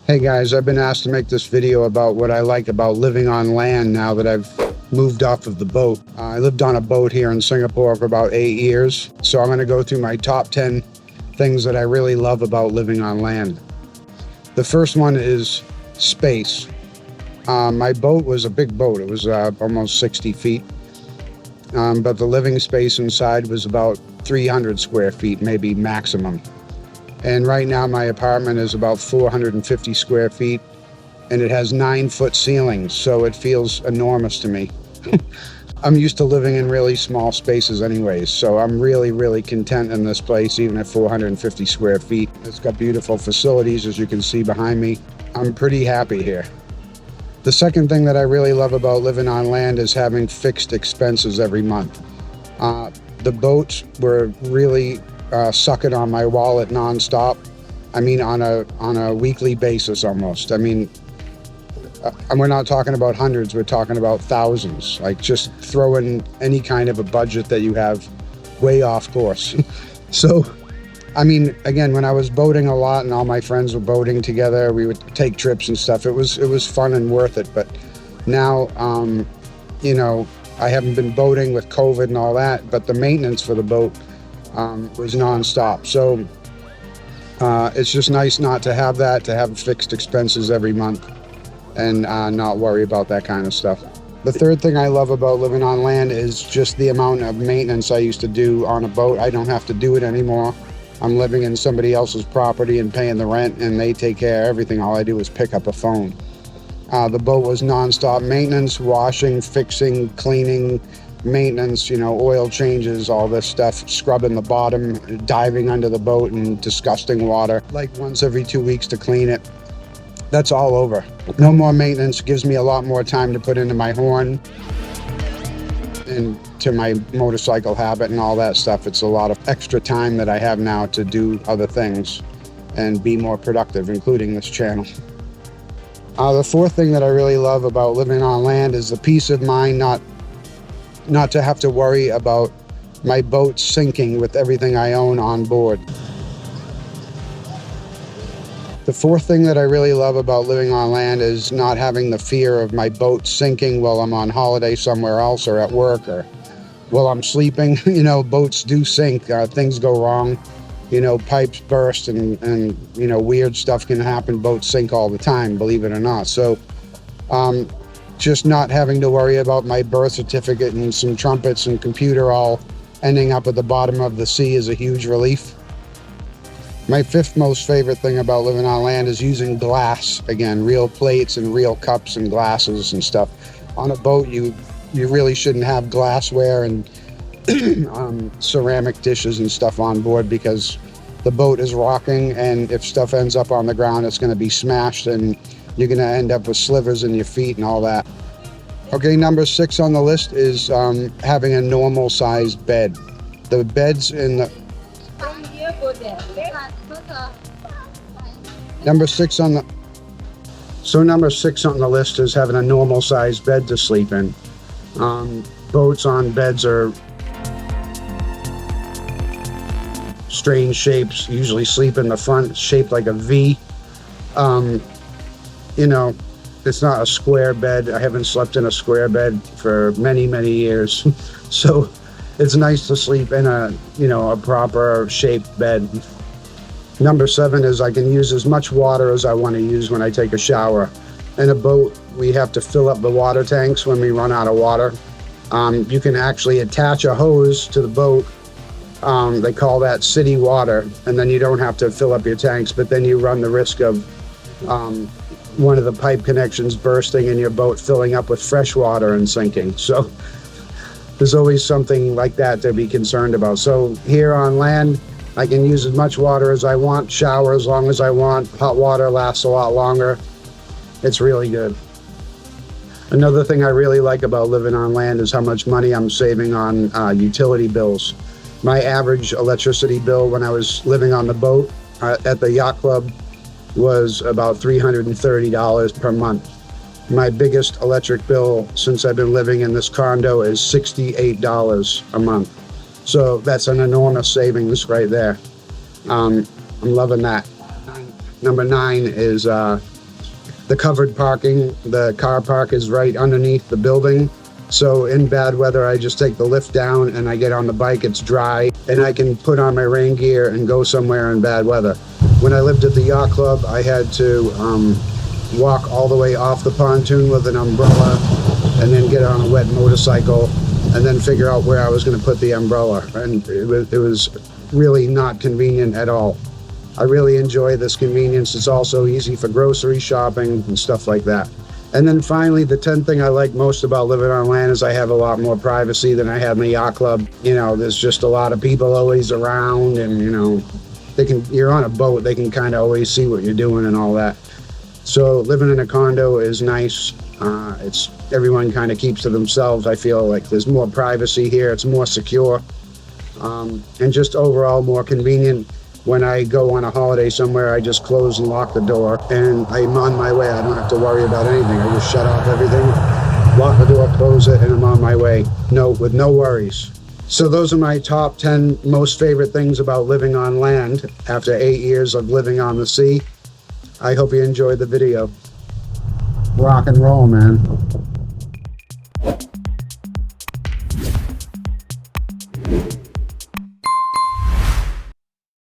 Hey guys, I've been asked to make this video about what I like about living on land now that I've moved off of the boat. I lived on a boat here in Singapore for about 8 years, so I'm going to go through my top 10 things that I really love about living on land. The first one is space. My boat was a big boat. It was almost 60 feet, but the living space inside was about 300 square feet, maybe maximum. And right now my apartment is about 450 square feet and it has 9-foot ceilings, so it feels enormous to me. I'm used to living in really small spaces anyways, so I'm really content in this place, even at 450 square feet. It's got beautiful facilities, as you can see behind me. I'm pretty happy here. The second thing that I really love about living on land is having fixed expenses every month. The boats were really sucking on my wallet nonstop. I mean, on a weekly basis almost. I mean, we're not talking about hundreds, we're talking about thousands. Like, just throw in any kind of a budget that you have way off course. So, I mean, again, when I was boating a lot and all my friends were boating together, we would take trips and stuff. It was fun and worth it. But now, you know, I haven't been boating with COVID and all that, but the maintenance for the boat was nonstop. So it's just nice not to have that, to have fixed expenses every month and not worry about that kind of stuff. The third thing I love about living on land is just the amount of maintenance I used to do on a boat. I don't have to do it anymore. I'm living in somebody else's property and paying the rent, and they take care of everything. All I do is pick up a phone. The boat was nonstop maintenance, washing, fixing, cleaning, maintenance, you know, oil changes, all this stuff, scrubbing the bottom, diving under the boat in disgusting water, like once every 2 weeks to clean it. That's all over. No more maintenance. Gives me a lot more time to put into my horn and to my motorcycle habit and all that stuff. It's a lot of extra time that I have now to do other things and be more productive, including this channel. The fourth thing that I really love about living on land is the peace of mind, not to have to worry about my boat sinking with everything I own on board. The fourth thing that I really love about living on land is not having the fear of my boat sinking while I'm on holiday somewhere else or at work or while I'm sleeping. You know, boats do sink, things go wrong, you know, pipes burst and you know, weird stuff can happen. Boats sink all the time, believe it or not. So just not having to worry about my birth certificate and some trumpets and computer all ending up at the bottom of the sea is a huge relief. My fifth most favorite thing about living on land is using glass. Again, real plates and real cups and glasses and stuff. On a boat, you really shouldn't have glassware and ceramic dishes and stuff on board, because the boat is rocking, and if stuff ends up on the ground, it's going to be smashed and you're going to end up with slivers in your feet and all that. Okay, number 6 on the list is having a normal sized bed. The beds in the number 6 on the list is having a normal sized bed to sleep in. Boats on beds are strange shapes. Usually sleep in the front, shaped like a V. You know, it's not a square bed. I haven't slept in a square bed for many years. So it's nice to sleep in a, you know, a proper shaped bed. Number 7 is I can use as much water as I want to use when I take a shower. In a boat, we have to fill up the water tanks when we run out of water. You can actually attach a hose to the boat. They call that city water, and then you don't have to fill up your tanks, but then you run the risk of one of the pipe connections bursting and your boat filling up with fresh water and sinking. So there's always something like that to be concerned about. So here on land, I can use as much water as I want, shower as long as I want. Hot water lasts a lot longer. It's really good. Another thing I really like about living on land is how much money I'm saving on utility bills. My average electricity bill when I was living on the boat at the yacht club was about $330 per month. My biggest electric bill since I've been living in this condo is $68 a month. So that's an enormous savings right there. I'm loving that. Number 9 is The covered parking, the car park is right underneath the building. So in bad weather, I just take the lift down and I get on the bike, it's dry, and I can put on my rain gear and go somewhere in bad weather. When I lived at the yacht club, I had to walk all the way off the pontoon with an umbrella and then get on a wet motorcycle and then figure out where I was going to put the umbrella. And it was really not convenient at all. I really enjoy this convenience. It's also easy for grocery shopping and stuff like that. And then finally, the 10th thing I like most about living on land is I have a lot more privacy than I had in the yacht club. You know, there's just a lot of people always around, and you know, you're on a boat, they can kind of always see what you're doing and all that. So living in a condo is nice. Everyone kind of keeps to themselves. I feel like there's more privacy here. It's more secure, and just overall more convenient. When I go on a holiday somewhere, I just close and lock the door, and I'm on my way. I don't have to worry about anything. I just shut off everything, lock the door, close it, and I'm on my way. With no worries. So those are my top 10 most favorite things about living on land after 8 years of living on the sea. I hope you enjoyed the video. Rock and roll, man.